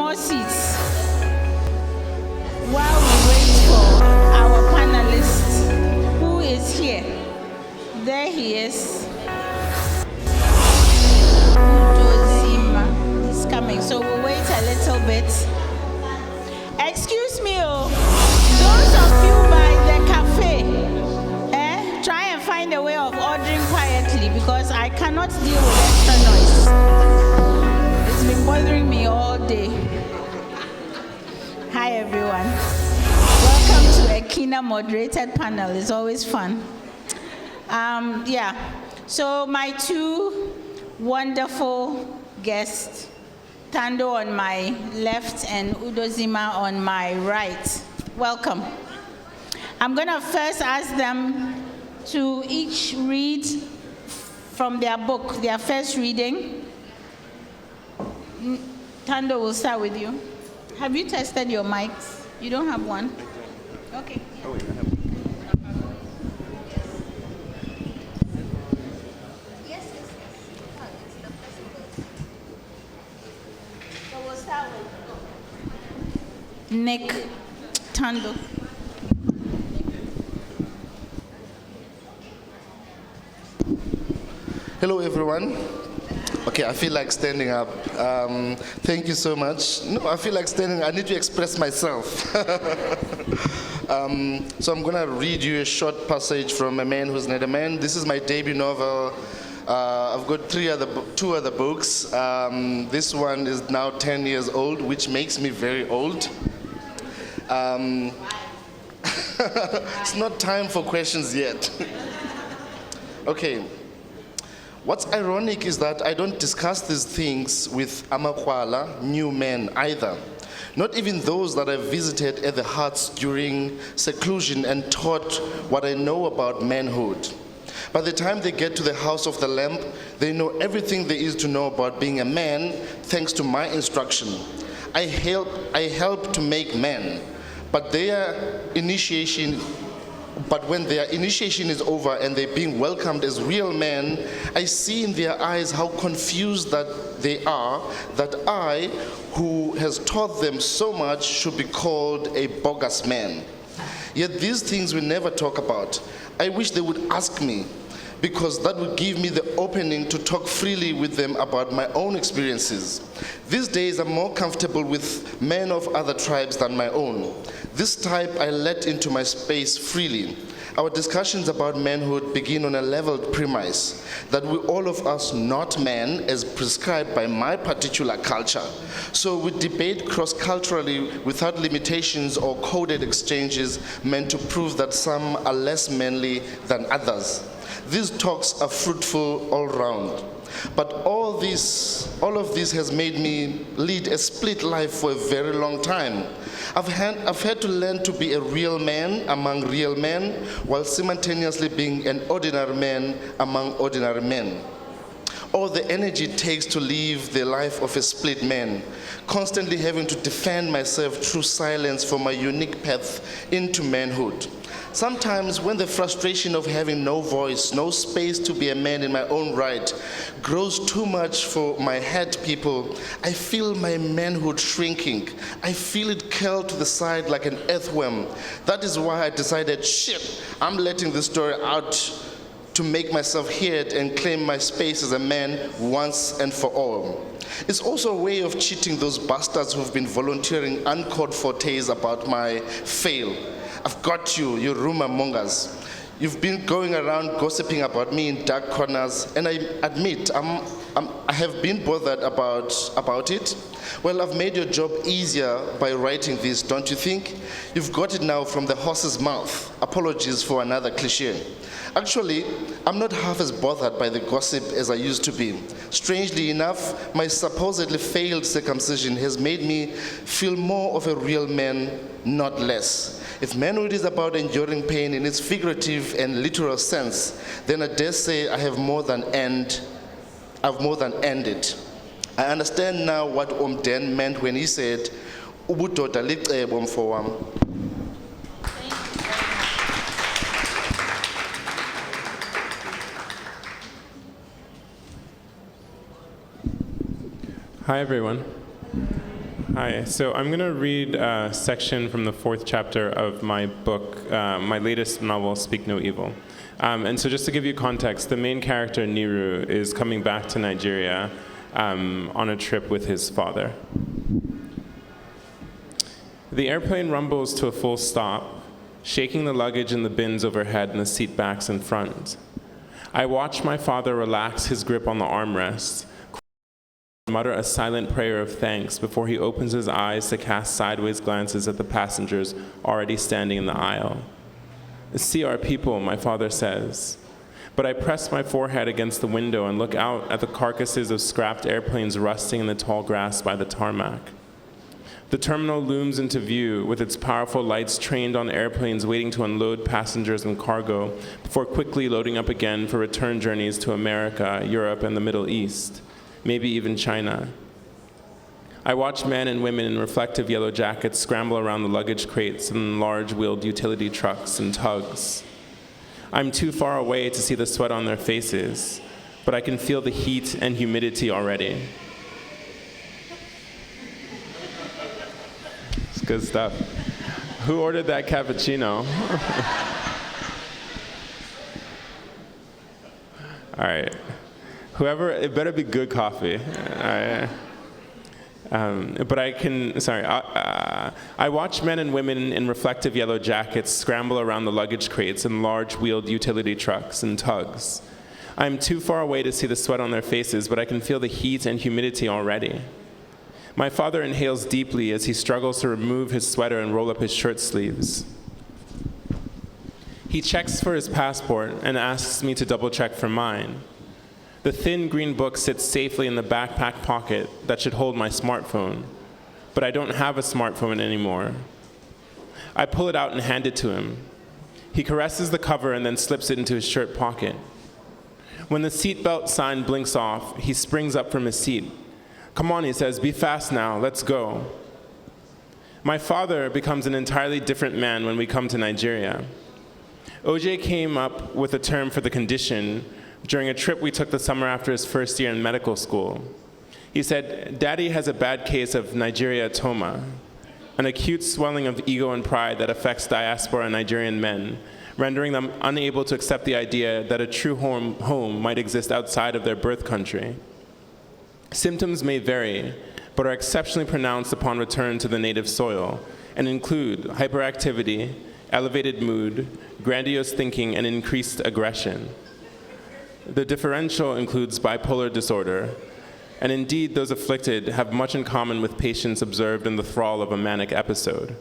more seats while we wait for our panelist, who is here. There he is. Uzodinma is coming, so we'll wait a little bit. Excuse me, those of you by the cafe, try and find a way of ordering quietly because I cannot deal with extra noise. It's been bothering me all day. Hi everyone. Welcome to a Kina moderated panel. It's always fun. So my two wonderful guests, Thando on my left and Uzodinma on my right. Welcome. I'm going to first ask them to each read from their book, their first reading. Thando, will start with you. Have you tested your mics? You don't have one? Okay. Oh, yeah, I have. Nick, Thando. Hello, everyone. Okay, I feel like standing up. Thank you so much. No, I feel like standing. I need to express myself. So I'm going to read you a short passage from A Man Who's Not a Man. This is my debut novel. I've got two other books. This one is now 10 years old, which makes me very old. It's not time for questions yet. Okay. What's ironic is that I don't discuss these things with Mgqolozana, new men, either. Not even those that I visited at the huts during seclusion and taught what I know about manhood. By the time they get to the house of the lamp, they know everything there is to know about being a man, thanks to my instruction. I help to make men, but when their initiation is over and they're being welcomed as real men, I see in their eyes how confused that they are, that I, who has taught them so much, should be called a bogus man. Yet these things we never talk about. I wish they would ask me, because that would give me the opening to talk freely with them about my own experiences. These days I'm more comfortable with men of other tribes than my own. This type I let into my space freely. Our discussions about manhood begin on a leveled premise, that we all of us not men as prescribed by my particular culture. So we debate cross-culturally without limitations or coded exchanges meant to prove that some are less manly than others. These talks are fruitful all round. But all of this has made me lead a split life for a very long time. I've had to learn to be a real man among real men, while simultaneously being an ordinary man among ordinary men. All the energy it takes to live the life of a split man, constantly having to defend myself through silence for my unique path into manhood. Sometimes when the frustration of having no voice, no space to be a man in my own right, grows too much for my head people, I feel my manhood shrinking. I feel it curl to the side like an earthworm. That is why I decided, shit, I'm letting this story out to make myself heard and claim my space as a man once and for all. It's also a way of cheating those bastards who've been volunteering uncalled for tales about my fail. I've got you, you rumor mongers. You've been going around gossiping about me in dark corners, and I admit I have been bothered about it. Well, I've made your job easier by writing this, don't you think? You've got it now from the horse's mouth. Apologies for another cliche. Actually, I'm not half as bothered by the gossip as I used to be. Strangely enough, my supposedly failed circumcision has made me feel more of a real man, not less. If manhood is about enduring pain in its figurative and literal sense, then I dare say I've more than ended. I understand now what Dan meant when he said, "Ubudoda licebo mfowam." Hi everyone. Hi, so I'm going to read a section from the 4th chapter of my book, my latest novel, Speak No Evil. And so just to give you context, the main character, Niru, is coming back to Nigeria on a trip with his father. The airplane rumbles to a full stop, shaking the luggage in the bins overhead and the seat backs in front. I watch my father relax his grip on the armrest, mutter a silent prayer of thanks before he opens his eyes to cast sideways glances at the passengers already standing in the aisle. "See our people," my father says. But I press my forehead against the window and look out at the carcasses of scrapped airplanes rusting in the tall grass by the tarmac. The terminal looms into view with its powerful lights trained on airplanes waiting to unload passengers and cargo before quickly loading up again for return journeys to America, Europe, and the Middle East. Maybe even China. I watch men and women in reflective yellow jackets scramble around the luggage crates and large-wheeled utility trucks and tugs. I'm too far away to see the sweat on their faces, but I can feel the heat and humidity already. It's good stuff. Who ordered that cappuccino? All right. Whoever, it better be good coffee. But I watch men and women in reflective yellow jackets scramble around the luggage crates and large-wheeled utility trucks and tugs. I'm too far away to see the sweat on their faces, but I can feel the heat and humidity already. My father inhales deeply as he struggles to remove his sweater and roll up his shirt sleeves. He checks for his passport and asks me to double-check for mine. The thin green book sits safely in the backpack pocket that should hold my smartphone, but I don't have a smartphone anymore. I pull it out and hand it to him. He caresses the cover and then slips it into his shirt pocket. When the seatbelt sign blinks off, he springs up from his seat. "Come on," he says, "be fast now, let's go." My father becomes an entirely different man when we come to Nigeria. OJ came up with a term for the condition during a trip we took the summer after his first year in medical school. He said, "Daddy has a bad case of Nigeriatoma, an acute swelling of ego and pride that affects diaspora Nigerian men, rendering them unable to accept the idea that a true home might exist outside of their birth country. Symptoms may vary, but are exceptionally pronounced upon return to the native soil, and include hyperactivity, elevated mood, grandiose thinking, and increased aggression. The differential includes bipolar disorder, and indeed those afflicted have much in common with patients observed in the thrall of a manic episode.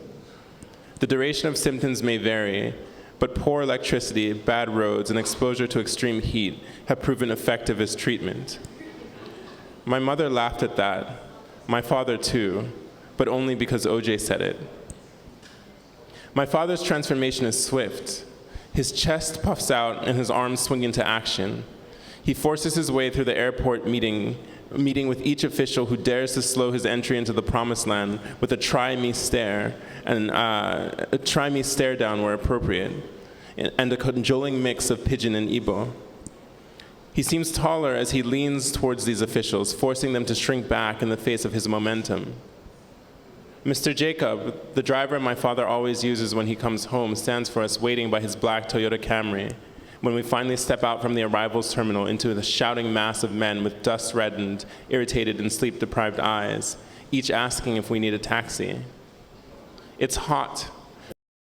The duration of symptoms may vary, but poor electricity, bad roads, and exposure to extreme heat have proven effective as treatment." My mother laughed at that, my father too, but only because OJ said it. My father's transformation is swift. His chest puffs out and his arms swing into action. He forces his way through the airport meeting with each official who dares to slow his entry into the promised land with a try me stare and a try me stare down where appropriate, and a cajoling mix of pidgin and Igbo. He seems taller as he leans towards these officials, forcing them to shrink back in the face of his momentum. Mr. Jacob, the driver my father always uses when he comes home, stands for us waiting by his black Toyota Camry when we finally step out from the arrivals terminal into the shouting mass of men with dust-reddened, irritated, and sleep-deprived eyes, each asking if we need a taxi. It's hot,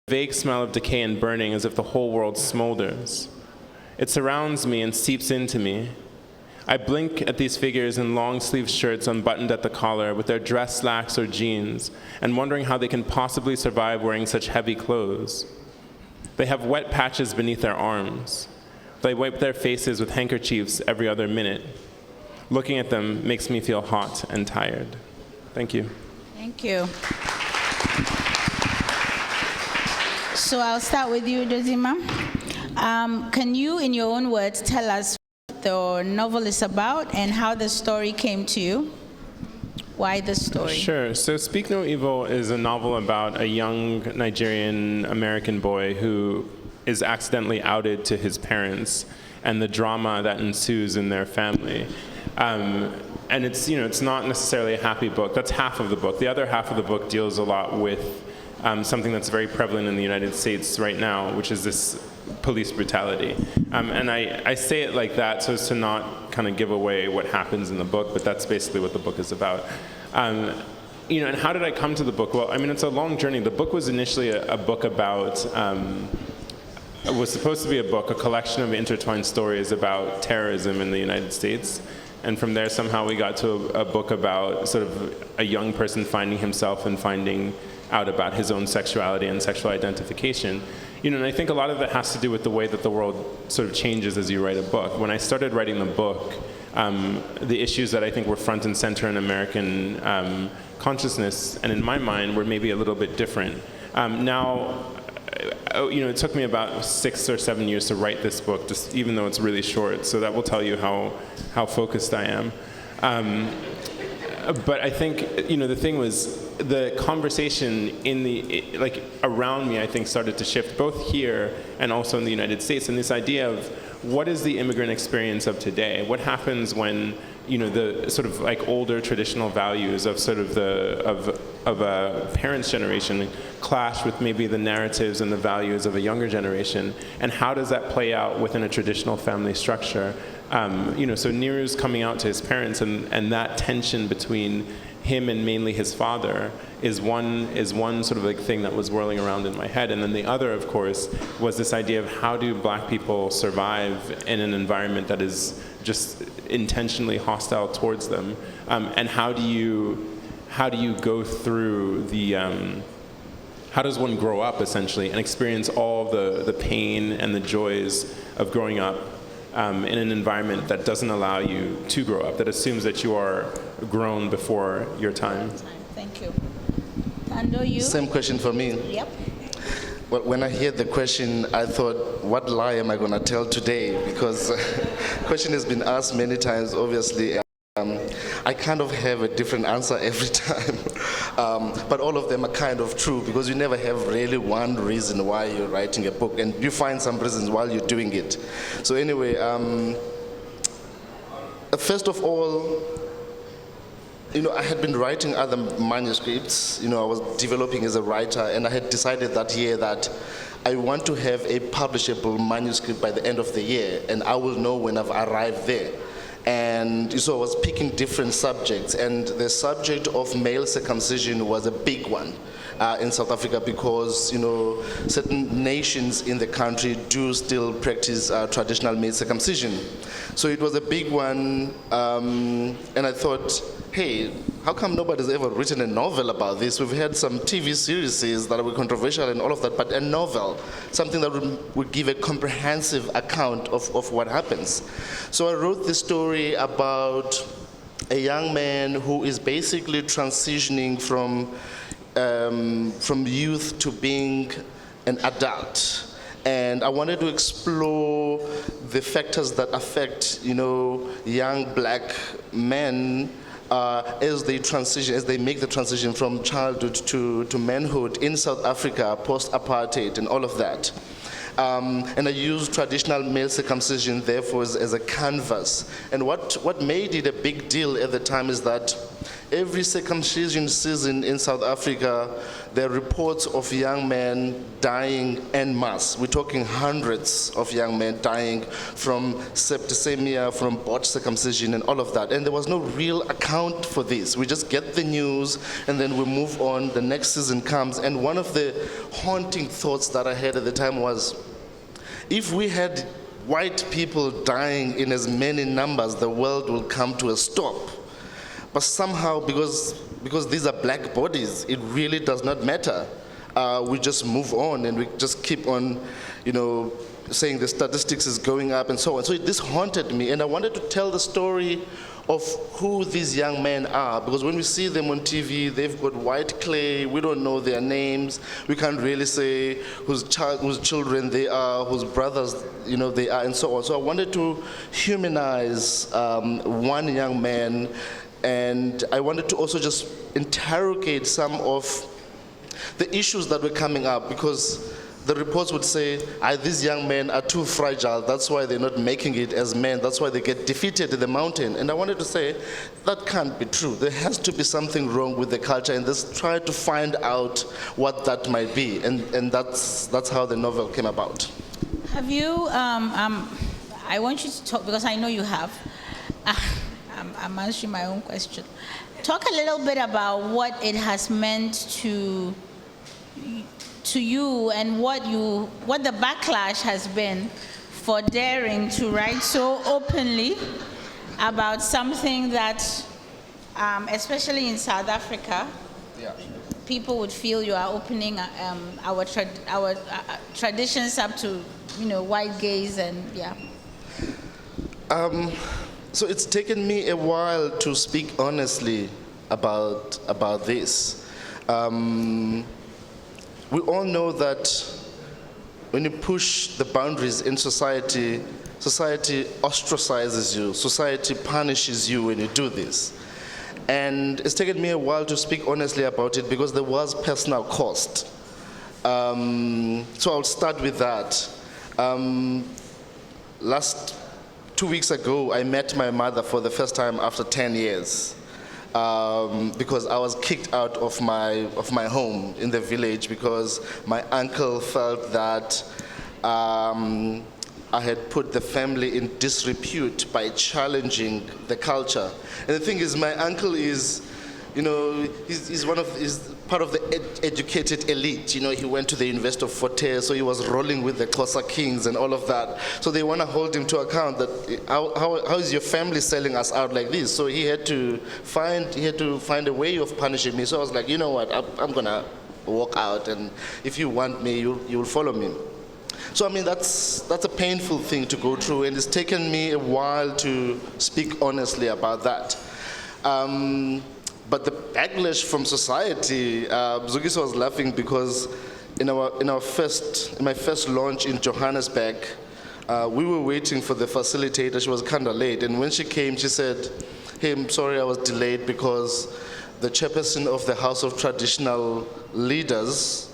a vague smell of decay and burning as if the whole world smolders. It surrounds me and seeps into me. I blink at these figures in long-sleeved shirts unbuttoned at the collar with their dress slacks or jeans, and wondering how they can possibly survive wearing such heavy clothes. They have wet patches beneath their arms. They wipe their faces with handkerchiefs every other minute. Looking at them makes me feel hot and tired. Thank you. Thank you. So I'll start with you, Uzodinma. Can you, in your own words, tell us what the novel is about and how the story came to you? Why the story? Sure. So Speak No Evil is a novel about a young Nigerian American boy who is accidentally outed to his parents and the drama that ensues in their family. and it's not necessarily a happy book. That's half of the book. The other half of the book deals a lot with something that's very prevalent in the United States right now, which is this police brutality. And I say it like that so as to not kind of give away what happens in the book, but that's basically what the book is about. And how did I come to the book? Well, I mean, it's a long journey. The book was initially a book about, it was supposed to be a collection of intertwined stories about terrorism in the United States. And from there, somehow we got to a book about sort of a young person finding himself and finding out about his own sexuality and sexual identification. And I think a lot of that has to do with the way that the world sort of changes as you write a book. When I started writing the book, the issues that I think were front and center in American consciousness, and in my mind, were maybe a little bit different. Now, it took me about 6 or 7 years to write this book, just even though it's really short. So that will tell you how focused I am. But I think, the thing was, the conversation around me, I think, started to shift both here and also in the United States. And this idea of what is the immigrant experience of today? What happens when, the sort of like older traditional values of sort of of a parent's generation clash with maybe the narratives and the values of a younger generation? And how does that play out within a traditional family structure? So Niru's coming out to his parents, and that tension between him and mainly his father is one sort of like thing that was whirling around in my head. And then the other, of course, was this idea of how do black people survive in an environment that is just intentionally hostile towards them, and how do you go through the how does one grow up essentially and experience all the pain and the joys of growing up in an environment that doesn't allow you to grow up, that assumes that you are grown before your time. Thank you. Thando, you? Same question for me. Yep. Well, when I heard the question, I thought, what lie am I going to tell today? Because the question has been asked many times, obviously. I kind of have a different answer every time. But all of them are kind of true, because you never have really one reason why you're writing a book, and you find some reasons while you're doing it. So anyway, first of all, I had been writing other manuscripts. I was developing as a writer, and I had decided that year that I want to have a publishable manuscript by the end of the year, and I will know when I've arrived there. And so I was picking different subjects, and the subject of male circumcision was a big one in South Africa, because certain nations in the country do still practice traditional male circumcision. So it was a big one, and I thought, hey, how come nobody's ever written a novel about this? We've had some TV series that were controversial and all of that, but a novel, something that would give a comprehensive account of what happens. So I wrote this story about a young man who is basically transitioning from youth to being an adult. And I wanted to explore the factors that affect, young black men as they make the transition from childhood to manhood in South Africa, post-apartheid and all of that. And I used traditional male circumcision, therefore, as a canvas. And what made it a big deal at the time is that every circumcision season in South Africa, there are reports of young men dying en masse. We're talking hundreds of young men dying from septicemia, from botched circumcision and all of that. And there was no real account for this. We just get the news and then we move on. The next season comes. And one of the haunting thoughts that I had at the time was, if we had white people dying in as many numbers, the world will come to a stop. But somehow, because these are black bodies, it really does not matter. We just move on and we just keep on, saying the statistics is going up and so on. So this haunted me, and I wanted to tell the story of who these young men are, because when we see them on TV, they've got white clay, we don't know their names, we can't really say whose children they are, whose brothers they are, and so on. So I wanted to humanize one young man, and I wanted to also just interrogate some of the issues that were coming up, because the reports would say, these young men are too fragile, that's why they're not making it as men, that's why they get defeated in the mountain. And I wanted to say, that can't be true. There has to be something wrong with the culture, and let's try to find out what that might be. And that's how the novel came about. Have you, I want you to talk, because I know you have. I'm answering my own question. Talk a little bit about what it has meant to you and what the backlash has been for daring to write so openly about something that, especially in South Africa, people would feel you are opening our traditions up to, white gaze and So it's taken me a while to speak honestly about this. We all know that when you push the boundaries in society, society ostracizes you, society punishes you when you do this. And it's taken me a while to speak honestly about it because there was personal cost. So I'll start with that. Last 2 weeks ago, I met my mother for the first time after 10 years. Because I was kicked out of my home in the village because my uncle felt that I had put the family in disrepute by challenging the culture. And the thing is, my uncle is, he's part of the educated elite. He went to the University of Fort Hare, so he was rolling with the Xhosa kings and all of that. So they want to hold him to account that how is your family selling us out like this? So he had to find a way of punishing me. So I was like, you know what, I'm gonna walk out, and if you want me, you will follow me. So I mean, that's a painful thing to go through, and it's taken me a while to speak honestly about that. But the backlash from society, Zugisa was laughing because in my first launch in Johannesburg, we were waiting for the facilitator. She was kind of late, and when she came, she said, "Hey, I'm sorry I was delayed because the chairperson of the House of Traditional Leaders,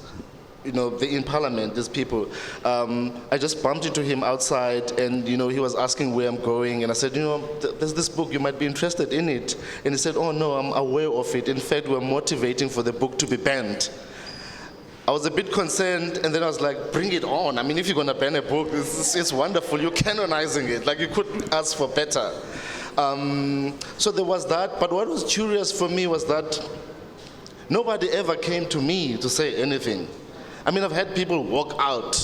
in Parliament, these people, I just bumped into him outside, and he was asking where I'm going, and I said, there's this book, you might be interested in it. And he said, oh no, I'm aware of it. In fact, we're motivating for the book to be banned. I was a bit concerned, and then I was like, bring it on. I mean, if you're gonna ban a book, it's wonderful. You're canonizing it. Like, you couldn't ask for better. So there was that, but what was curious for me was that nobody ever came to me to say anything. I mean, I've had people walk out,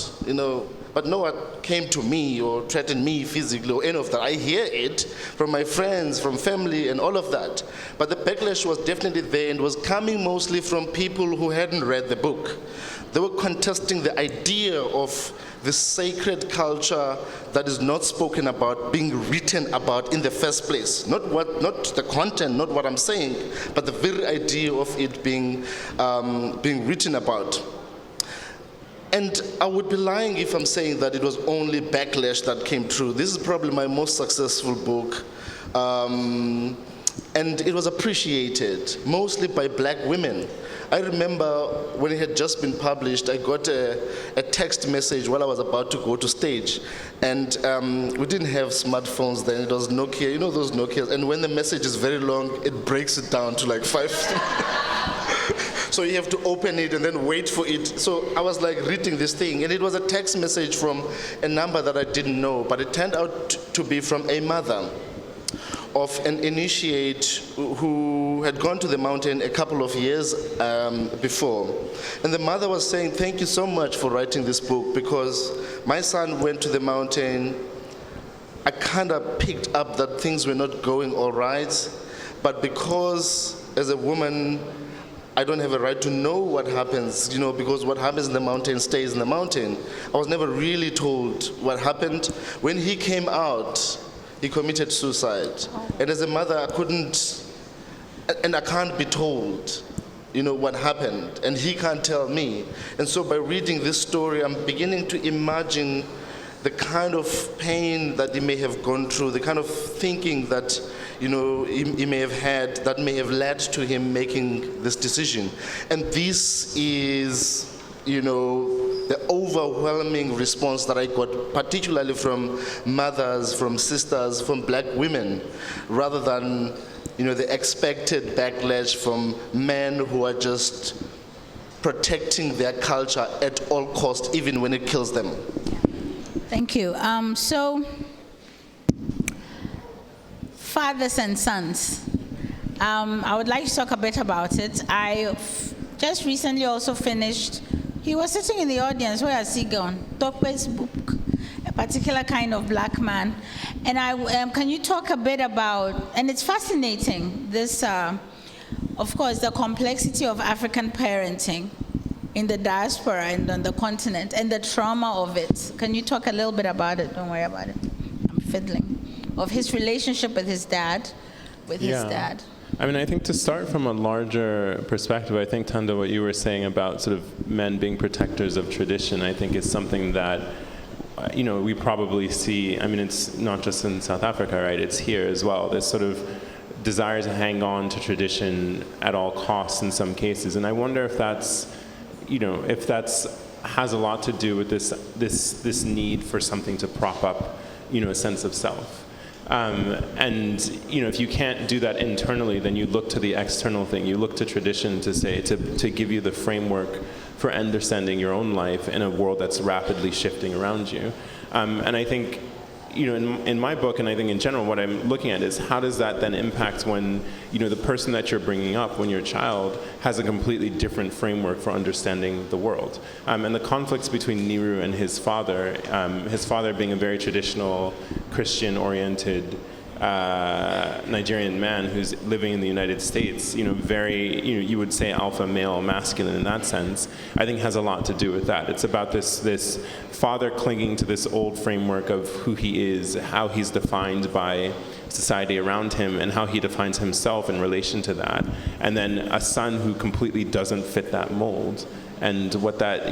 but no one came to me or threatened me physically or any of that. I hear it from my friends, from family, and all of that. But the backlash was definitely there, and was coming mostly from people who hadn't read the book. They were contesting the idea of the sacred culture that is not spoken about being written about in the first place. Not the content, not what I'm saying, but the very idea of it being written about. And I would be lying if I'm saying that it was only backlash that came through. This is probably my most successful book. And it was appreciated, mostly by black women. I remember when it had just been published, I got a text message while I was about to go to stage. And we didn't have smartphones then, it was Nokia, those Nokias. And when the message is very long, it breaks it down to like 5. So you have to open it and then wait for it. So I was like reading this thing, and it was a text message from a number that I didn't know, but it turned out to be from a mother of an initiate who had gone to the mountain a couple of years before. And the mother was saying, thank you so much for writing this book, because my son went to the mountain. I kind of picked up that things were not going all right, but because as a woman, I don't have a right to know what happens, because what happens in the mountain stays in the mountain. I was never really told what happened. When he came out, he committed suicide. And as a mother, I couldn't, and I can't be told, what happened. And he can't tell me. And so by reading this story, I'm beginning to imagine the kind of pain that he may have gone through, the kind of thinking that he may have had that may have led to him making this decision. And this is, the overwhelming response that I got, particularly from mothers, from sisters, from black women, rather than the expected backlash from men who are just protecting their culture at all costs, even when it kills them. Thank you. So, fathers and sons. I would like to talk a bit about it. I just recently also finished, he was sitting in the audience, where has he gone? Tokwe's book, a particular kind of black man. And can you talk a bit about, and it's fascinating, this, of course, the complexity of African parenting in the diaspora and on the continent, and the trauma of it. Can you talk a little bit about it? Don't worry about it. I'm fiddling. Of his relationship with his dad, his dad. I mean, I think to start from a larger perspective, I think, Thando, what you were saying about sort of men being protectors of tradition, I think is something that, we probably see. I mean, it's not just in South Africa, right? It's here as well. This sort of desire to hang on to tradition at all costs in some cases. And I wonder if that's, has a lot to do with this need for something to prop up, a sense of self. If you can't do that internally, then you look to the external thing. You look to tradition to give you the framework for understanding your own life in a world that's rapidly shifting around you. And I think, in my book, and I think in general, what I'm looking at is how does that then impact when, the person that you're bringing up, when you're a child, has a completely different framework for understanding the world. And the conflicts between Niru and his father being a very traditional, Christian-oriented Nigerian man who's living in the United States, very, you would say alpha male, masculine in that sense, I think has a lot to do with that. It's about this father clinging to this old framework of who he is, how he's defined by society around him, and how he defines himself in relation to that. And then a son who completely doesn't fit that mold. And what that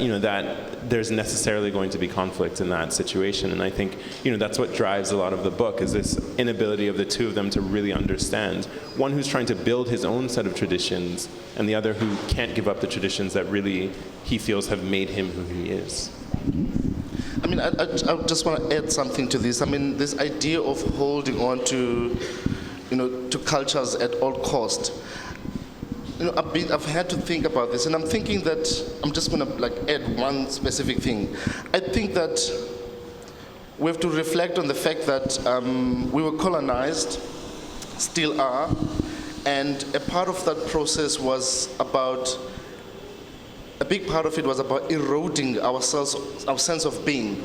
there's necessarily going to be conflict in that situation. And I think, that's what drives a lot of the book, is this inability of the two of them to really understand. One who's trying to build his own set of traditions, and the other who can't give up the traditions that really he feels have made him who he is. I mean, I just want to add something to this. I mean, this idea of holding on to, to cultures at all cost. I've had to think about this, and I'm thinking that I'm just going to add one specific thing. I think that we have to reflect on the fact that we were colonized, still are, and a part of that process was about, a big part of it was about eroding ourselves, our sense of being.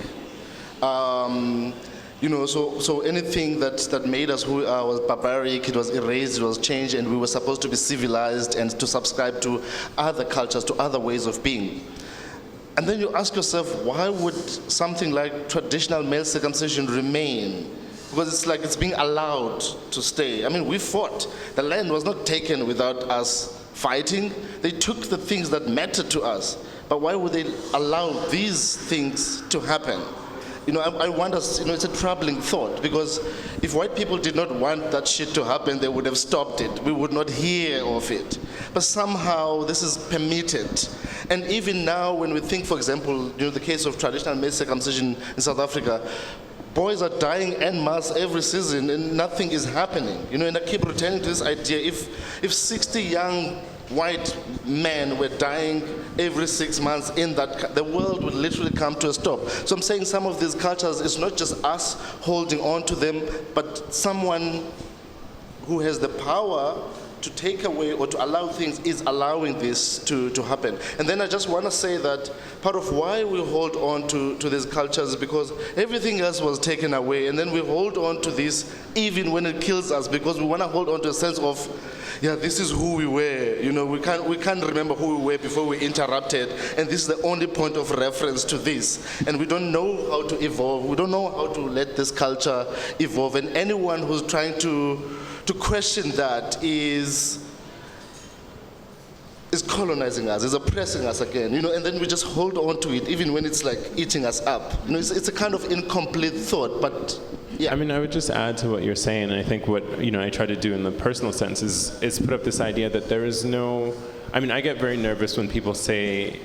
So anything that made us who we are was barbaric, it was erased, it was changed, and we were supposed to be civilized and to subscribe to other cultures, to other ways of being. And then you ask yourself, why would something like traditional male circumcision remain? Because it's like it's being allowed to stay. I mean, we fought. The land was not taken without us fighting. They took the things that mattered to us. But why would they allow these things to happen? I wonder, it's a troubling thought, because if white people did not want that shit to happen, they would have stopped it. We would not hear of it. But somehow this is permitted. And even now, when we think, for example, the case of traditional male circumcision in South Africa, boys are dying en masse every season and nothing is happening. And I keep returning to this idea, if 60 young white men were dying every 6 months the world would literally come to a stop. So I'm saying some of these cultures, it's not just us holding on to them, but someone who has the power to take away or to allow things is allowing this to happen. And then I just want to say that part of why we hold on to these cultures is because everything else was taken away, and then we hold on to this even when it kills us, because we want to hold on to a sense of, this is who we were. We can't remember who we were before we interrupted, and this is the only point of reference to this. And we don't know how to evolve. We don't know how to let this culture evolve. And anyone who's trying to question that is colonizing us, is oppressing us again, and then we just hold on to it even when it's like eating us up. It's a kind of incomplete thought, but yeah. I mean, I would just add to what you're saying, and I think what I try to do in the personal sense is put up this idea that there is no. I mean, I get very nervous when people say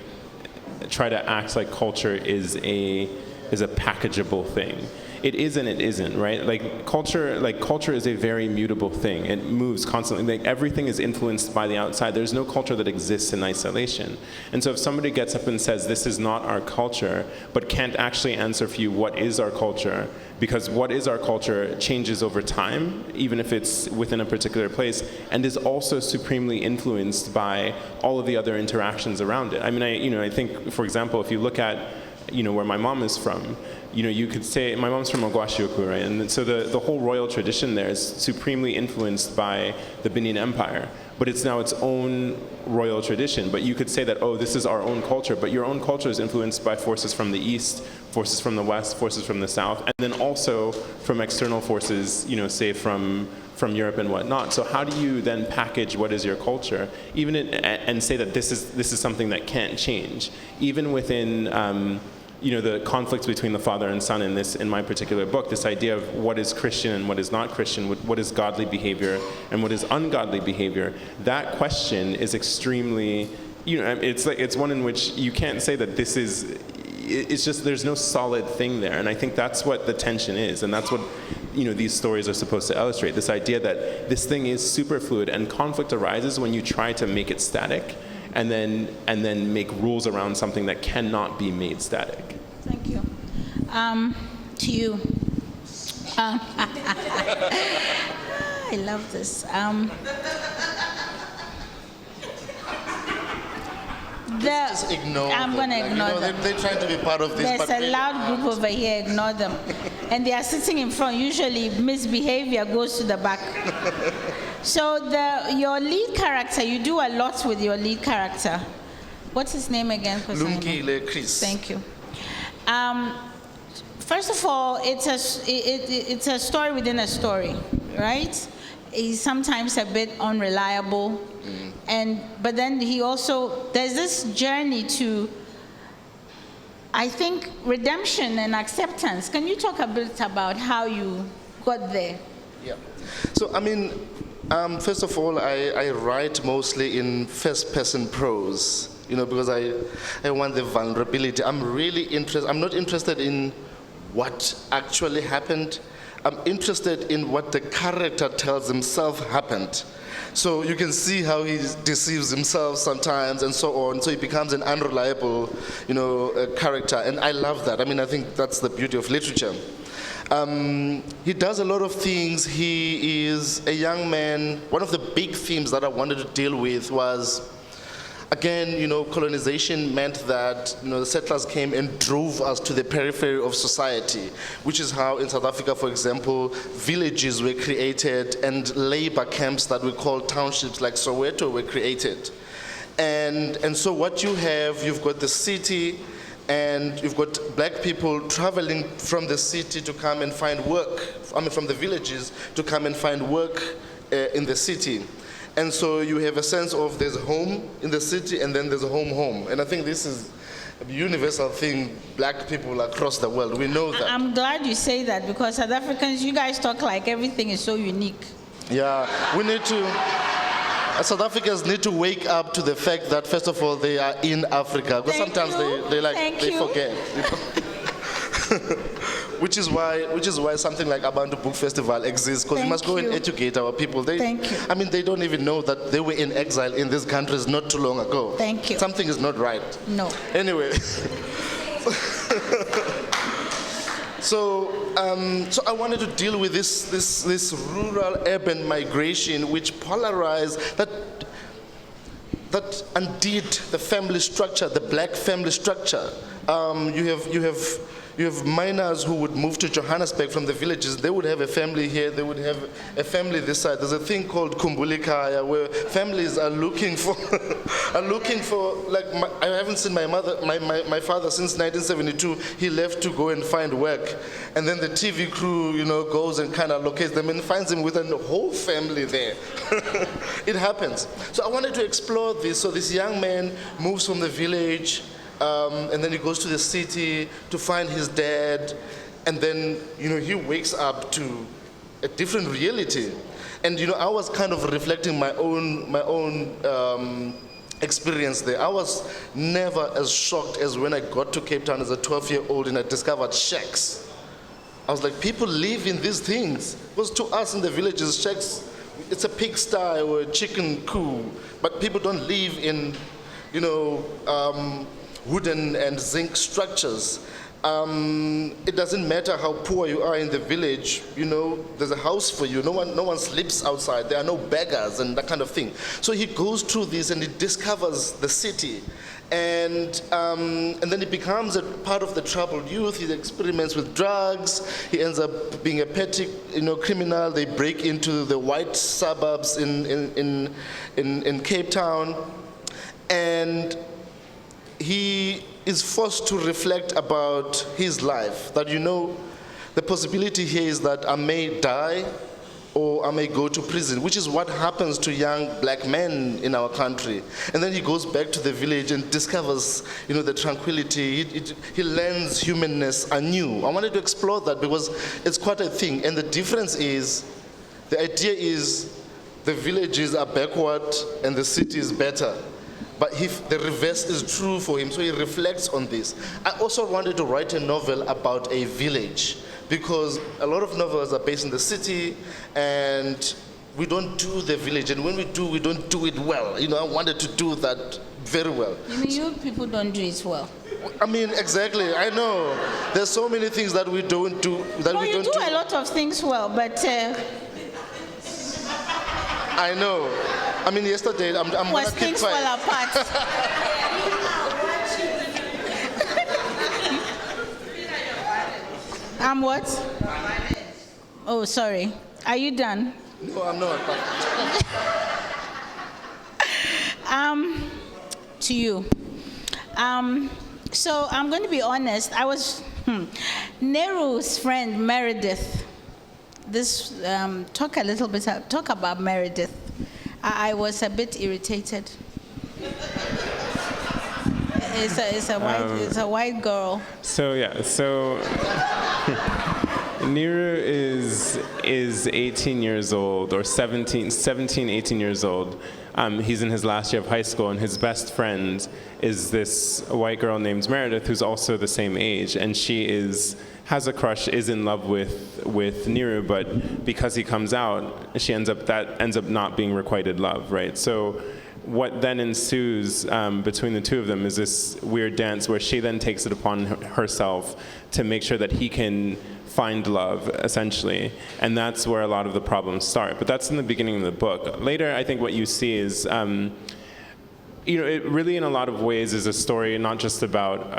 try to act like culture is a packageable thing. It is and it isn't, right? Like culture is a very mutable thing. It moves constantly. Like everything is influenced by the outside. There's no culture that exists in isolation. And so if somebody gets up and says this is not our culture, but can't actually answer for you what is our culture, because what is our culture changes over time, even if it's within a particular place, and is also supremely influenced by all of the other interactions around it. I mean, I think, for example, if you look at where my mom is from, you could say, my mom's from Mgqolozana, right? And so the whole royal tradition there is supremely influenced by the Benin Empire, but it's now its own royal tradition. But you could say that, oh, this is our own culture, but your own culture is influenced by forces from the east, forces from the west, forces from the south, and then also from external forces, say from Europe and whatnot. So how do you then package what is your culture, and say that this is something that can't change, even within the conflicts between the father and son in my particular book, this idea of what is Christian and what is not Christian, what is godly behavior and what is ungodly behavior. That question is extremely, it's one in which you can't say that this is. It's just there's no solid thing there, and I think that's what the tension is, and that's what these stories are supposed to illustrate. This idea that this thing is super fluid, and conflict arises when you try to make it static, and then make rules around something that cannot be made static. Thank you. To you. I love this. Just ignore I'm going to ignore them. They're trying to be part of this. There's a loud group over here, ignore them. And they are sitting in front. Usually misbehavior goes to the back. So your lead character, you do a lot with your lead character. What's his name again? Lumkile Chris. Thank you. First of all, it's a story within a story, right? He's sometimes a bit unreliable. But then there's this journey to, I think, redemption and acceptance. Can you talk a bit about how you got there? Yeah. So, I mean, first of all, I write mostly in first-person prose, because I want the vulnerability. I'm not interested in what actually happened. I'm interested in what the character tells himself happened. So you can see how he deceives himself sometimes and so on. So he becomes an unreliable, character. And I love that. I mean, I think that's the beauty of literature. He does a lot of things. He is a young man. One of the big themes that I wanted to deal with was, again, colonization meant that, the settlers came and drove us to the periphery of society, which is how in South Africa, for example, villages were created and labor camps that we call townships like Soweto were created. And so what you've got the city, and you've got black people traveling from the city to come and find work, from the villages to come and find work in the city. And so you have a sense of there's a home in the city and then there's a home. And I think this is a universal thing, black people across the world, we know that. I'm glad you say that, because South Africans, you guys talk like everything is so unique. Yeah, we need to, South Africans need to wake up to the fact that, first of all, they are in Africa. Because sometimes they forget. Which is why something like Abantu Book Festival exists, because we must go and educate our people. Thank you. I mean, they don't even know that they were in exile in these countries not too long ago. Thank you. Something is not right. No. Anyway. So I wanted to deal with this rural-urban migration, which polarized, that undid the family structure, the black family structure. You have miners who would move to Johannesburg from the villages. They would have a family here. They would have a family this side. There's a thing called Kumbulikaya, where families are looking for, I haven't seen my father since 1972. He left to go and find work. And then the TV crew, goes and kind of locates them and finds him with a whole family there. It happens. So I wanted to explore this. So this young man moves from the village, and then he goes to the city to find his dad, and then he wakes up to a different reality. And I was kind of reflecting my own experience there. I was never as shocked as when I got to Cape Town as a 12-year-old and I discovered shacks. I was like, people live in these things. Because to us in the villages, shacks, it's a pigsty or a chicken coop, but people don't live in, wooden and zinc structures. It doesn't matter how poor you are in the village, there's a house for you. No one sleeps outside. There are no beggars and that kind of thing. So he goes through this and he discovers the city. And then he becomes a part of the troubled youth. He experiments with drugs. He ends up being a petty, criminal. They break into the white suburbs in Cape Town, and he is forced to reflect about his life. That the possibility here is that I may die or I may go to prison, which is what happens to young black men in our country. And then he goes back to the village and discovers, the tranquility. He learns humanness anew. I wanted to explore that because it's quite a thing. And the difference is, the idea is the villages are backward and the city is better. But the reverse is true for him, so he reflects on this. I also wanted to write a novel about a village, because a lot of novels are based in the city, and we don't do the village. And when we do, we don't do it well. I wanted to do that very well. You mean you people don't do it well? I mean, exactly. I know. There's so many things that we don't do. You do a lot of things well, but... I know. I mean, yesterday, I'm going to keep quiet. Things fall apart. I'm what? Oh, sorry. Are you done? No, I'm not. To you. So I'm going to be honest. I was Neru's friend Meredith. Talk about Meredith. I was a bit irritated. It's a white girl. So Neru is 18 years old, or 17, 18 years old. He's in his last year of high school, and his best friend is this white girl named Meredith, who's also the same age, and she has a crush, is in love with Neru, but because he comes out, that ends up not being requited love, right? So what then ensues between the two of them is this weird dance where she then takes it upon herself to make sure that he can find love, essentially. And that's where a lot of the problems start. But that's in the beginning of the book. Later, I think what you see is, it really in a lot of ways is a story not just about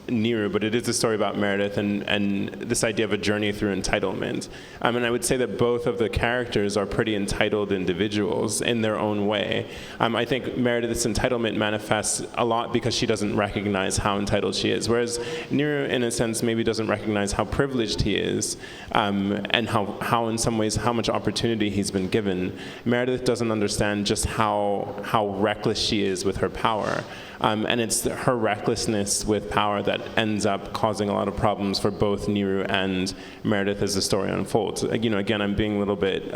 Neru, but it is a story about Meredith and this idea of a journey through entitlement. And I would say that both of the characters are pretty entitled individuals in their own way. I think Meredith's entitlement manifests a lot because she doesn't recognize how entitled she is, whereas Neru, in a sense, maybe doesn't recognize how privileged he is, and how in some ways, how much opportunity he's been given. Meredith doesn't understand just how reckless she is with her power. And it's her recklessness with power that ends up causing a lot of problems for both Neru and Meredith as the story unfolds. Again, I'm being a little bit,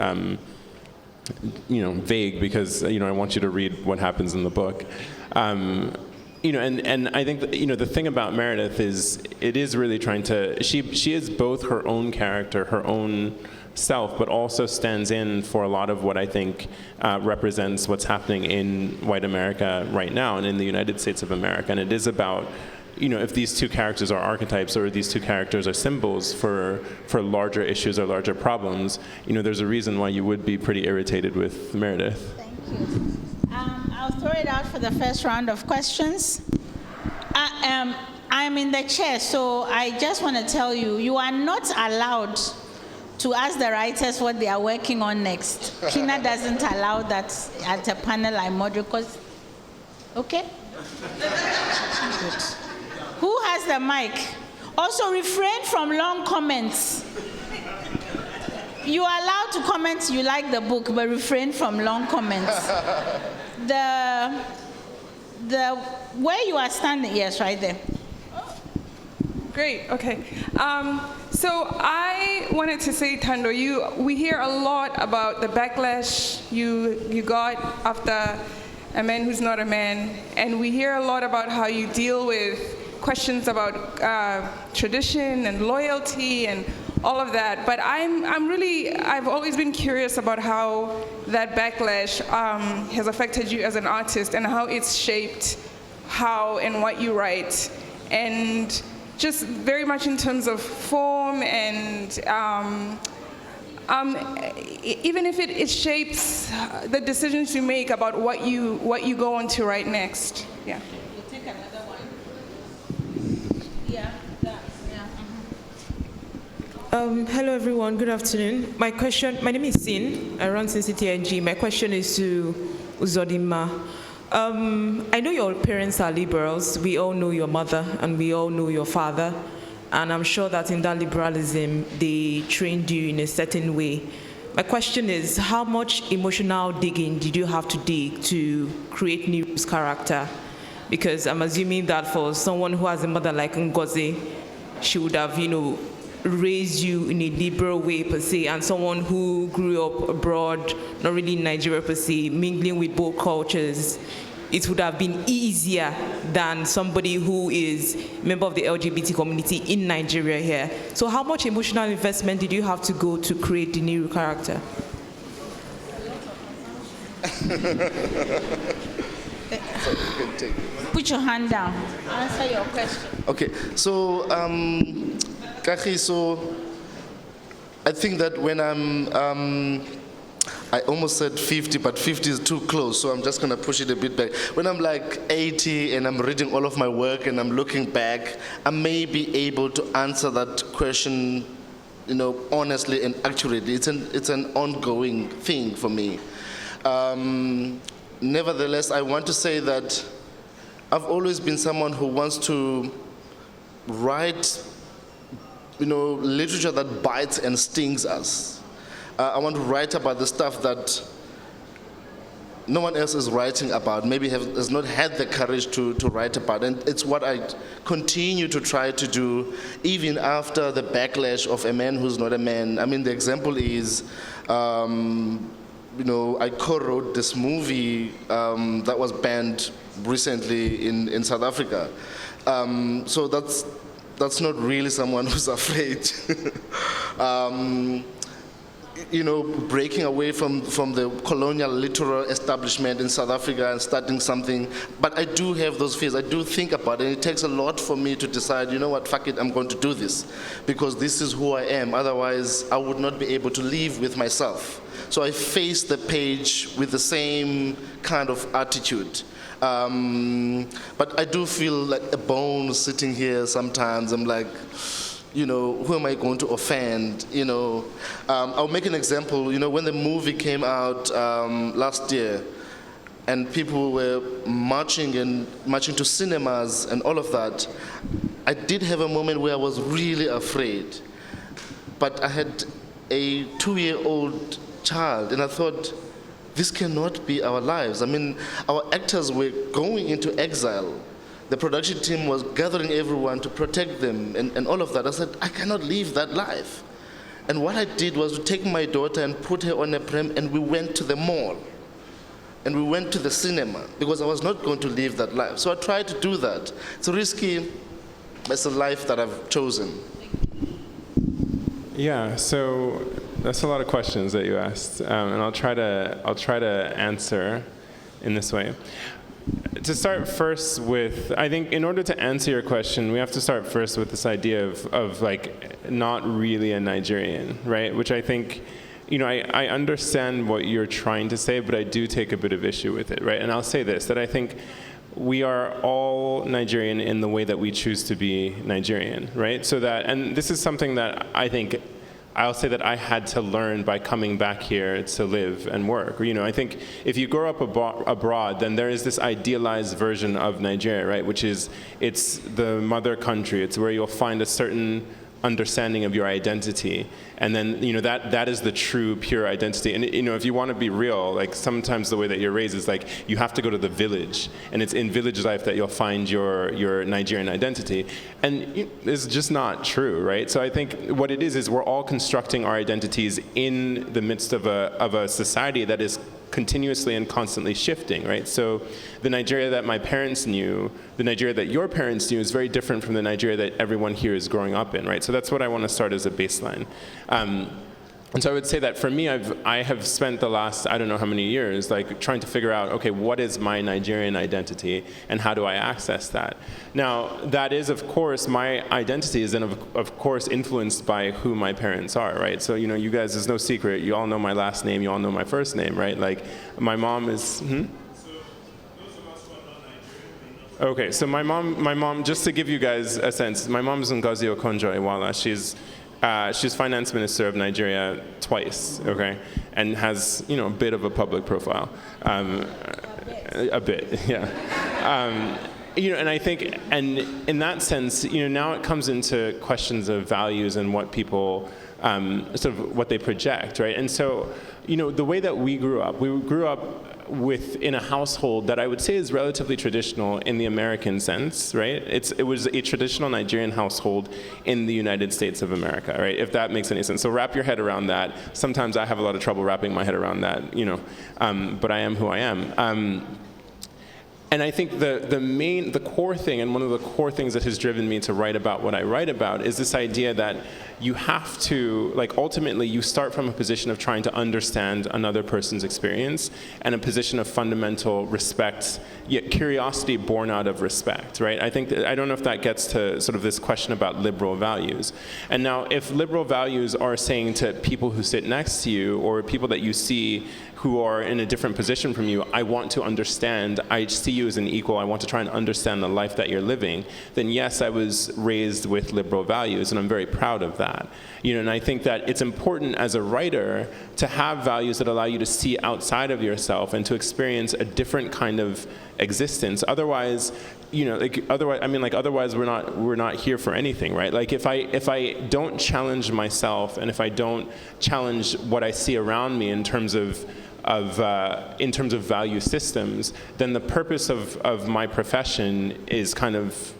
vague because, I want you to read what happens in the book. And I think that, the thing about Meredith is it is really trying to, she is both her own character, her own self, but also stands in for a lot of what I think represents what's happening in white America right now and in the United States of America. And it is about, if these two characters are archetypes or these two characters are symbols for larger issues or larger problems, there's a reason why you would be pretty irritated with Meredith. Thank you. I'll throw it out for the first round of questions. I'm in the chair, so I just want to tell you, you are not allowed to ask the writers what they are working on next. Kina doesn't allow that at a panel I moderate, because, okay? Good. Who has the mic? Also refrain from long comments. You are allowed to comment you like the book, but refrain from long comments. The where you are standing, yes, right there. Great, okay. So I wanted to say, Thando, we hear a lot about the backlash you got after a man who's not a man. And we hear a lot about how you deal with questions about tradition and loyalty and all of that. But I've always been curious about how that backlash has affected you as an artist and how it's shaped how and what you write. And just very much in terms of form and even if it shapes the decisions you make about what you go on to write next. Yeah. We'll take another one. Yeah, that, yeah. Hello everyone, good afternoon. My name is Sin, I run Sin City NG. My question is to Uzodinma. I know your parents are liberals, we all know your mother and we all know your father, and I'm sure that in that liberalism, they trained you in a certain way. My question is, how much emotional digging did you have to dig to create Niru's character? Because I'm assuming that for someone who has a mother like Ngozi, she would have, raised you in a liberal way per se, and someone who grew up abroad, not really in Nigeria per se, mingling with both cultures, it would have been easier than somebody who is a member of the LGBT community in Nigeria here. So how much emotional investment did you have to go to create the Niru character? Put your hand down. Answer your question. Okay, so, Kaki, so I think that when I almost said 50, but 50 is too close, so I'm just going to push it a bit back. When I'm like 80 and I'm reading all of my work and I'm looking back, I may be able to answer that question, honestly and accurately. It's an ongoing thing for me. Nevertheless, I want to say that I've always been someone who wants to write, literature that bites and stings us. I want to write about the stuff that no one else is writing about, maybe has not had the courage to write about. And it's what I continue to try to do, even after the backlash of a man who's not a man. I mean, the example is, I co-wrote this movie that was banned recently in South Africa. So that's not really someone who's afraid. Breaking away from the colonial literal establishment in South Africa and starting something. But I do have those fears. I do think about it. And it takes a lot for me to decide, you know what, fuck it, I'm going to do this. Because this is who I am. Otherwise, I would not be able to live with myself. So I face the page with the same kind of attitude. But I do feel like a bone sitting here sometimes. I'm like, who am I going to offend? I'll make an example. When the movie came out last year, and people were marching to cinemas and all of that, I did have a moment where I was really afraid. But I had a 2-year-old child, and I thought, this cannot be our lives. I mean, our actors were going into exile. The production team was gathering everyone to protect them and all of that. I said, I cannot live that life. And what I did was to take my daughter and put her on a pram, and we went to the mall. And we went to the cinema, because I was not going to live that life. So I tried to do that. It's risky, but it's a life that I've chosen. Yeah, so that's a lot of questions that you asked, and I'll try to answer in this way. To start first with, I think in order to answer your question, we have to start first with this idea of like not really a Nigerian, right? Which I think, I understand what you're trying to say, but I do take a bit of issue with it, right? And I'll say this, that I think we are all Nigerian in the way that we choose to be Nigerian, right? So that, and this is something that I think I'll say that I had to learn by coming back here to live and work. I think if you grow up abroad, then there is this idealized version of Nigeria, right? Which is, it's the mother country. It's where you'll find a certain understanding of your identity. And then, that is the true, pure identity. And, if you want to be real, like sometimes the way that you're raised is like, you have to go to the village. And it's in village life that you'll find your Nigerian identity. And it's just not true, right? So I think what it is we're all constructing our identities in the midst of a society that is continuously and constantly shifting, right? So the Nigeria that my parents knew, the Nigeria that your parents knew is very different from the Nigeria that everyone here is growing up in, right? So that's what I want to start as a baseline. And so I would say that for me, I have spent the last, I don't know how many years, like trying to figure out, okay, what is my Nigerian identity and how do I access that? Now, that is, of course, my identity is then, of course, influenced by who my parents are, right? So, you guys, there's no secret. You all know my last name. You all know my first name, right? Like, my mom is, Okay, so my mom, just to give you guys a sense, my mom is Ngozi Okonjo-Iweala. She's finance minister of Nigeria twice, okay, and has, a bit of a public profile, a bit, yeah. And I think, and in that sense, now it comes into questions of values and what people, sort of what they project, right? And so, the way that we grew up in a household that I would say is relatively traditional in the American sense, right? It was a traditional Nigerian household in the United States of America, right? If that makes any sense. So wrap your head around that. Sometimes I have a lot of trouble wrapping my head around that, but I am who I am. And I think the core thing, and one of the core things that has driven me to write about what I write about, is this idea that you have to, ultimately you start from a position of trying to understand another person's experience and a position of fundamental respect, yet curiosity born out of respect, right? I don't know if that gets to sort of this question about liberal values. And now, if liberal values are saying to people who sit next to you or people that you see who are in a different position from you, I want to understand, I see you as an equal, I want to try and understand the life that you're living, then yes, I was raised with liberal values, and I'm very proud of that. And I think that it's important as a writer to have values that allow you to see outside of yourself and to experience a different kind of existence. Otherwise, otherwise we're not here for anything, right? Like if I don't challenge myself and if I don't challenge what I see around me in terms of value systems, then the purpose of my profession is kind of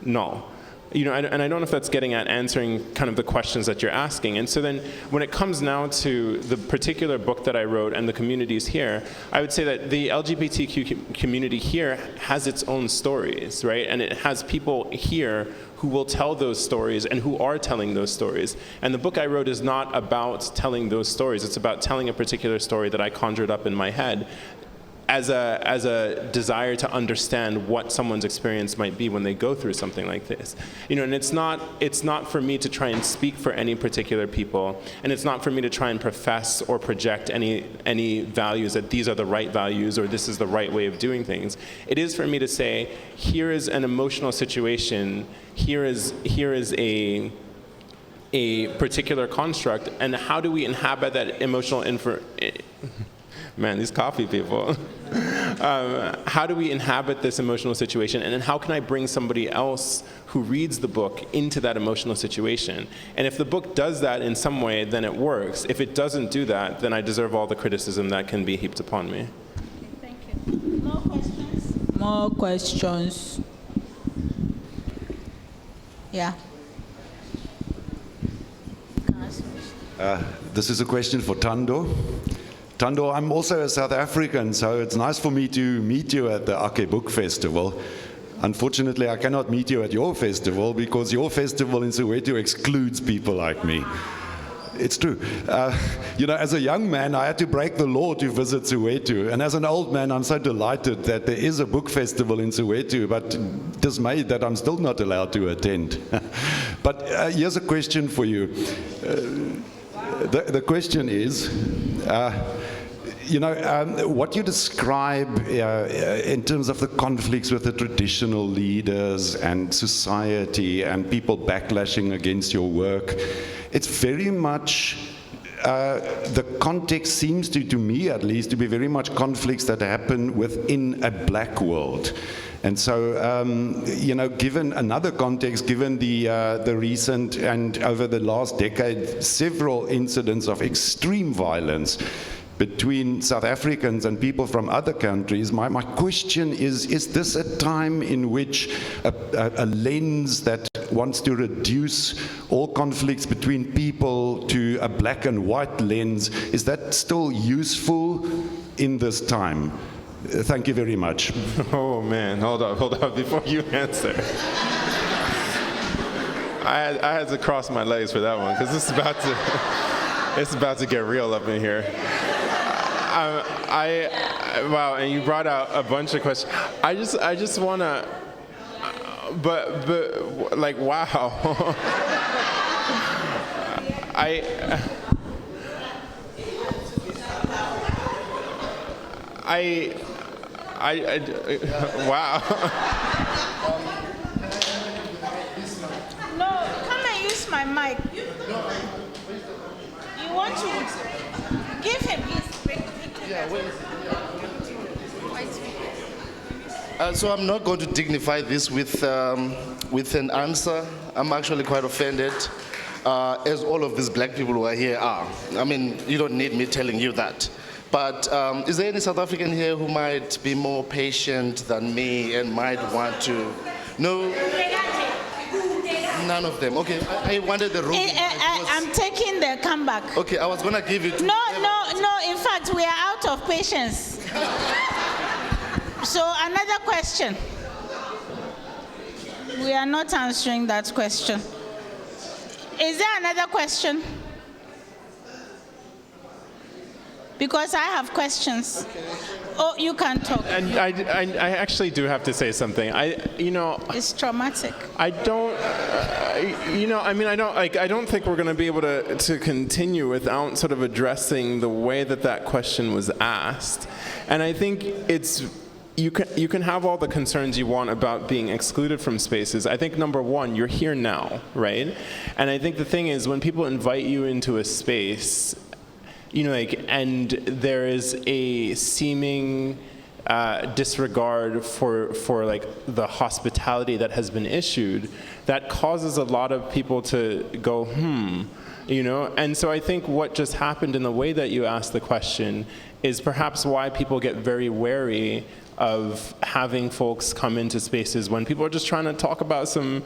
null. And I don't know if that's getting at answering kind of the questions that you're asking. And so then when it comes now to the particular book that I wrote and the communities here, I would say that the LGBTQ community here has its own stories, right? And it has people here who will tell those stories and who are telling those stories. And the book I wrote is not about telling those stories. It's about telling a particular story that I conjured up in my head as a desire to understand what someone's experience might be when they go through something like this. And it's not for me to try and speak for any particular people, and it's not for me to try and profess or project any values that these are the right values or this is the right way of doing things. It is for me to say, here is an emotional situation, here is a particular construct, and how do we inhabit that emotional Man, these coffee people. How do we inhabit this emotional situation? And then how can I bring somebody else who reads the book into that emotional situation? And if the book does that in some way, then it works. If it doesn't do that, then I deserve all the criticism that can be heaped upon me. Okay, thank you. More questions? More questions? Yeah. This is a question for Thando. Thando, I'm also a South African, so it's nice for me to meet you at the Ake Book Festival. Unfortunately, I cannot meet you at your festival because your festival in Soweto excludes people like me. It's true. As a young man, I had to break the law to visit Soweto. And as an old man, I'm so delighted that there is a book festival in Soweto, but dismayed that I'm still not allowed to attend. But here's a question for you. The question is, what you describe in terms of the conflicts with the traditional leaders and society and people backlashing against your work, it's very much, the context seems to me at least, to be very much conflicts that happen within a black world. And so, given another context, given the recent and over the last decade, several incidents of extreme violence between South Africans and people from other countries, my question is this a time in which a lens that wants to reduce all conflicts between people to a black and white lens, is that still useful in this time? Thank you very much. Oh man, hold up, before you answer. I had to cross my legs for that one, because it's about to get real up in here. Wow, and you brought out a bunch of questions. I just wanna, but like, wow. Wow. No, come and use my mic. You want to give him his. So I'm not going to dignify this with an answer. I'm actually quite offended, as all of these black people who are here are. I mean, you don't need me telling you that. But is there any South African here who might be more patient than me and might want to? No? None of them. Okay, I wanted the room. I'm taking the comeback. Okay, I was going to give it to No. In fact, we are out of patience. So another question. We are not answering that question. Is there another question? Because I have questions. Okay. Oh, you can talk. And I actually do have to say something. It's traumatic. I don't think we're going to be able to continue without sort of addressing the way that question was asked. And I think you can have all the concerns you want about being excluded from spaces. I think number one, you're here now, right? And I think the thing is, when people invite you into a space, and there is a seeming disregard for like the hospitality that has been issued, that causes a lot of people to go, And so I think what just happened in the way that you asked the question is perhaps why people get very wary of having folks come into spaces when people are just trying to talk about some,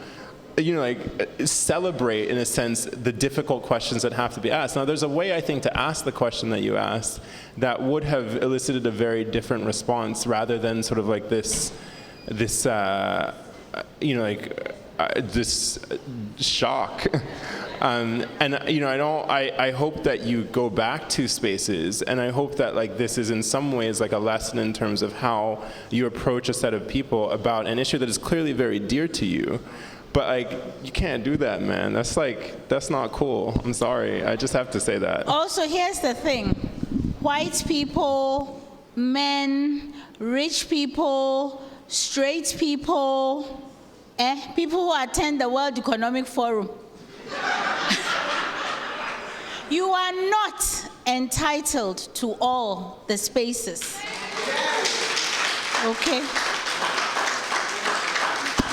celebrate, in a sense, the difficult questions that have to be asked. Now, there's a way, I think, to ask the question that you asked that would have elicited a very different response, rather than sort of like this shock. I hope that you go back to spaces, and I hope that this is in some ways like a lesson in terms of how you approach a set of people about an issue that is clearly very dear to you. But you can't do that, man. That's not cool. I'm sorry. I just have to say that. Also, here's the thing. White people, men, rich people, straight people, people who attend the World Economic Forum. You are not entitled to all the spaces. Okay?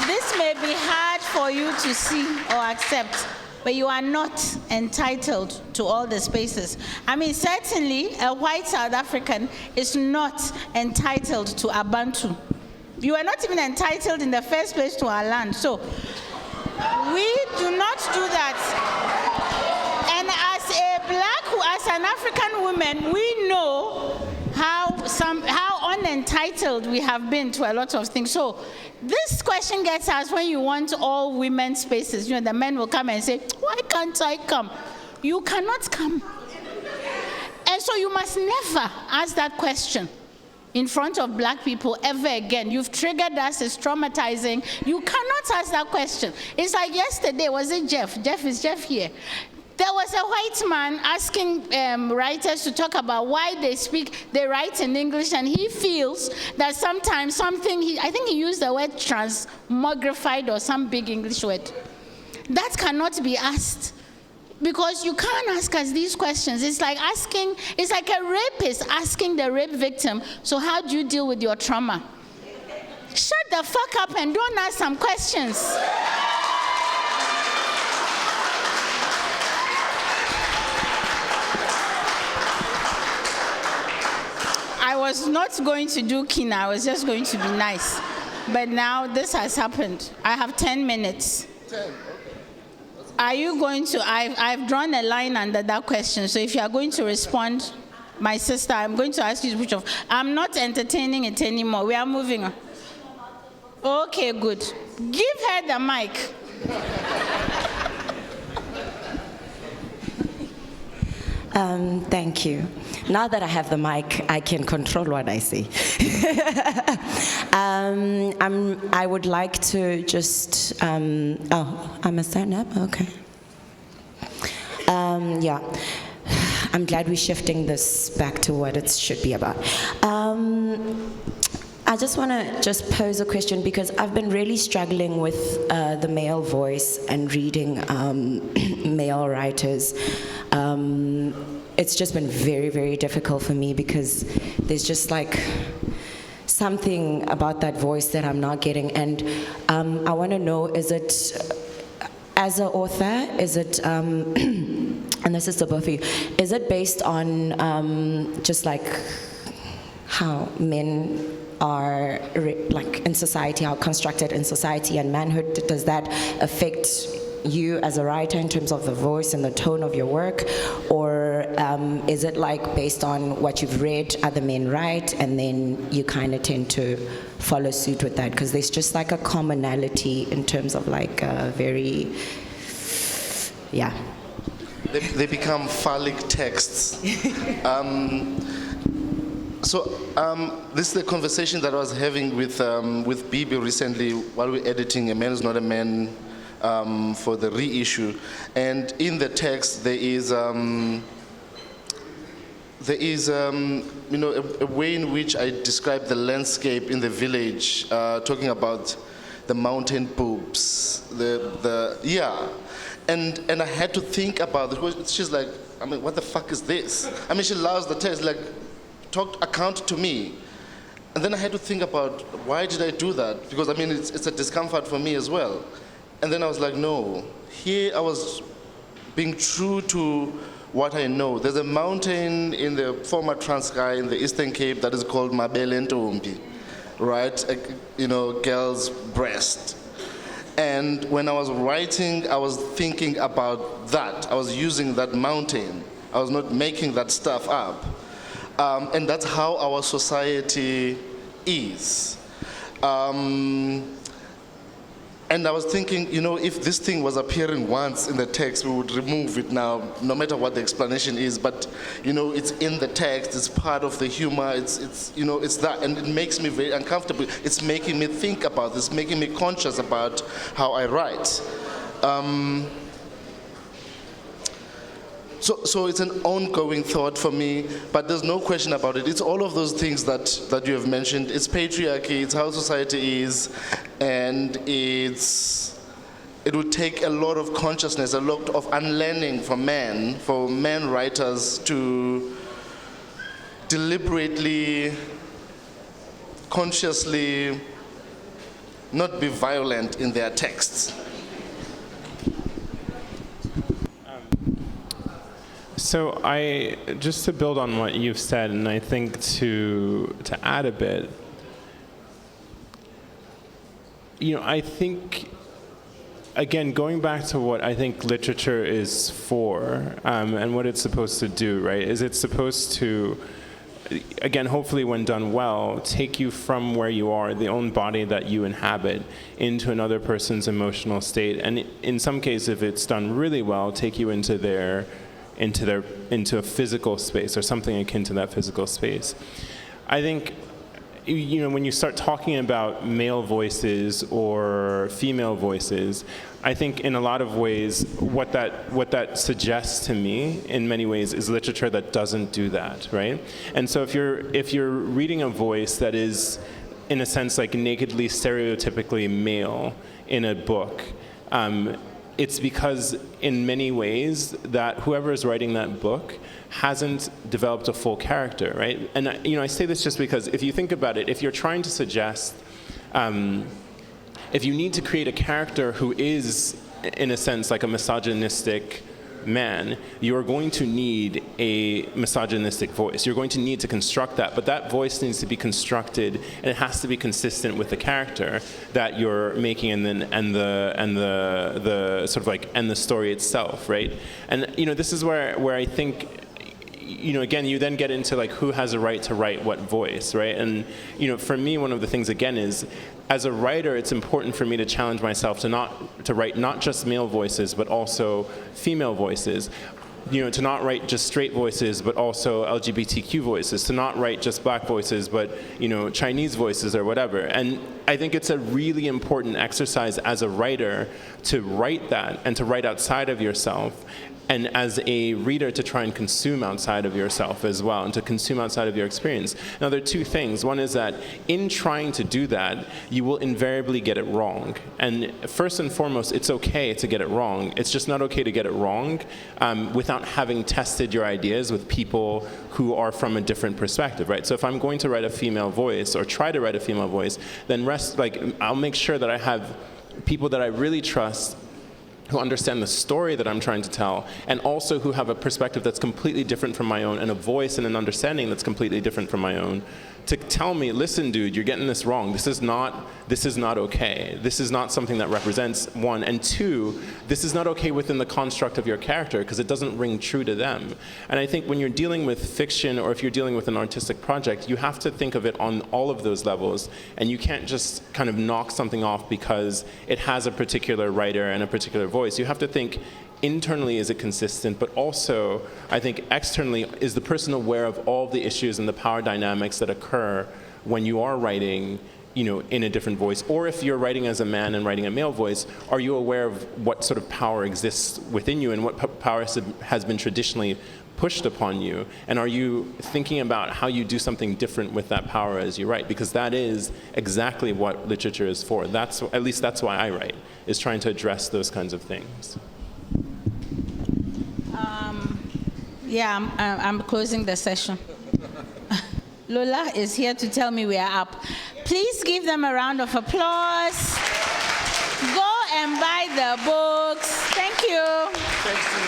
This may be hard for you to see or accept, but you are not entitled to all the spaces. I mean, certainly a white South African is not entitled to Abantu. You are not even entitled in the first place to our land. So we do not do that. And as an African woman, we know how unentitled we have been to a lot of things. So this question gets asked when you want all women's spaces. The men will come and say, why can't I come? You cannot come. And so you must never ask that question in front of black people ever again. You've triggered us. It's traumatizing. You cannot ask that question. It's like yesterday, was it Jeff? Is Jeff here? There was a white man asking writers to talk about why they write in English, and he feels that sometimes I think he used the word transmogrified or some big English word. That cannot be asked, because you can't ask us these questions. It's like a rapist asking the rape victim, so how do you deal with your trauma? Shut the fuck up and don't ask some questions. I was not going to do Kina, I was just going to be nice. But now this has happened. I have 10 minutes. 10, okay. Are you going to, I've drawn a line under that question, so if you are going to respond, my sister, I'm going to ask you to switch off. I'm not entertaining it anymore. We are moving on. Okay, good. Give her the mic. Thank you. Now that I have the mic, I can control what I say. I would like to just, I must stand up? Okay. Yeah. I'm glad we're shifting this back to what it should be about. I just want to just pose a question because I've been really struggling with the male voice and reading male writers. It's just been very, very difficult for me because there's just like something about that voice that I'm not getting. And I want to know, is it, as an author, is it, and this is to both of you, is it based on just like how men are like in society, how constructed in society and manhood? Does that affect you as a writer in terms of the voice and the tone of your work? Or is it like based on what you've read other men write and then you kind of tend to follow suit with that? Because there's just like a commonality in terms of like a very, yeah. They become phallic texts. This is the conversation that I was having with Bibi recently while we were editing A Man Is Not a Man for the reissue. And in the text there is a way in which I describe the landscape in the village, talking about the mountain boobs, and I had to think about it. She's like, I mean, what the fuck is this? I mean, she loves the text, like, account to me. And then I had to think about, why did I do that? Because I mean, it's a discomfort for me as well. And then I was like, no, here I was being true to what I know. There's a mountain in the former Transkei in the Eastern Cape that is called Mabele Ntombi, right? Girl's breast. And when I was writing, I was thinking about that. I was using that mountain. I was not making that stuff up. And that's how our society is. And I was thinking, if this thing was appearing once in the text, we would remove it now, no matter what the explanation is. But, it's in the text, it's part of the humor, it's that, and it makes me very uncomfortable. It's making me think about this, making me conscious about how I write. So it's an ongoing thought for me, but there's no question about it. It's all of those things that you have mentioned. It's patriarchy, it's how society is, and it would take a lot of consciousness, a lot of unlearning for men writers to deliberately, consciously not be violent in their texts. So just to build on what you've said, and I think to add a bit, I think, again, going back to what I think literature is for, and what it's supposed to do, right, is it's supposed to, again, hopefully when done well, take you from where you are, the own body that you inhabit, into another person's emotional state, and in some cases, if it's done really well, take you into a physical space or something akin to that physical space. I think, when you start talking about male voices or female voices, I think in a lot of ways, what that suggests to me, in many ways, is literature that doesn't do that, right? And so if you're reading a voice that is, in a sense, like nakedly, stereotypically male in a book, it's because in many ways that whoever is writing that book hasn't developed a full character, right? And I say this just because if you think about it, if you're trying to suggest, if you need to create a character who is, in a sense, like a misogynistic man, you're going to need a misogynistic voice. You're going to need to construct that, but that voice needs to be constructed, and it has to be consistent with the character that you're making, and the sort of like, and the story itself, right? And this is where I think, again, you then get into like who has a right to write what voice, right? And for me, one of the things again is, as a writer, it's important for me to challenge myself to write not just male voices but also female voices. To not write just straight voices, but also LGBTQ voices, to not write just black voices, but, Chinese voices or whatever. And I think it's a really important exercise as a writer to write that and to write outside of yourself. And as a reader, to try and consume outside of yourself as well, and to consume outside of your experience. Now, there are two things. One is that in trying to do that, you will invariably get it wrong. And first and foremost, it's okay to get it wrong. It's just not okay to get it wrong without having tested your ideas with people who are from a different perspective, right? So if I'm going to write a female voice or try to write a female voice, then I'll make sure that I have people that I really trust who understand the story that I'm trying to tell, and also who have a perspective that's completely different from my own, and a voice and an understanding that's completely different from my own, to tell me, listen, dude, you're getting this wrong. This is not okay. This is not something that represents, one. And two, this is not okay within the construct of your character, because it doesn't ring true to them. And I think when you're dealing with fiction, or if you're dealing with an artistic project, you have to think of it on all of those levels, and you can't just kind of knock something off because it has a particular writer and a particular voice. You have to think, internally, is it consistent? But also, I think externally, is the person aware of all the issues and the power dynamics that occur when you are writing, in a different voice? Or if you're writing as a man and writing a male voice, are you aware of what sort of power exists within you and what power has been traditionally pushed upon you? And are you thinking about how you do something different with that power as you write? Because that is exactly what literature is for. At least that's why I write, is trying to address those kinds of things. I'm closing the session. Lola is here to tell me we are up. Please give them a round of applause. Go and buy the books. Thank you. Thanks to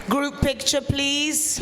you. Group picture, please.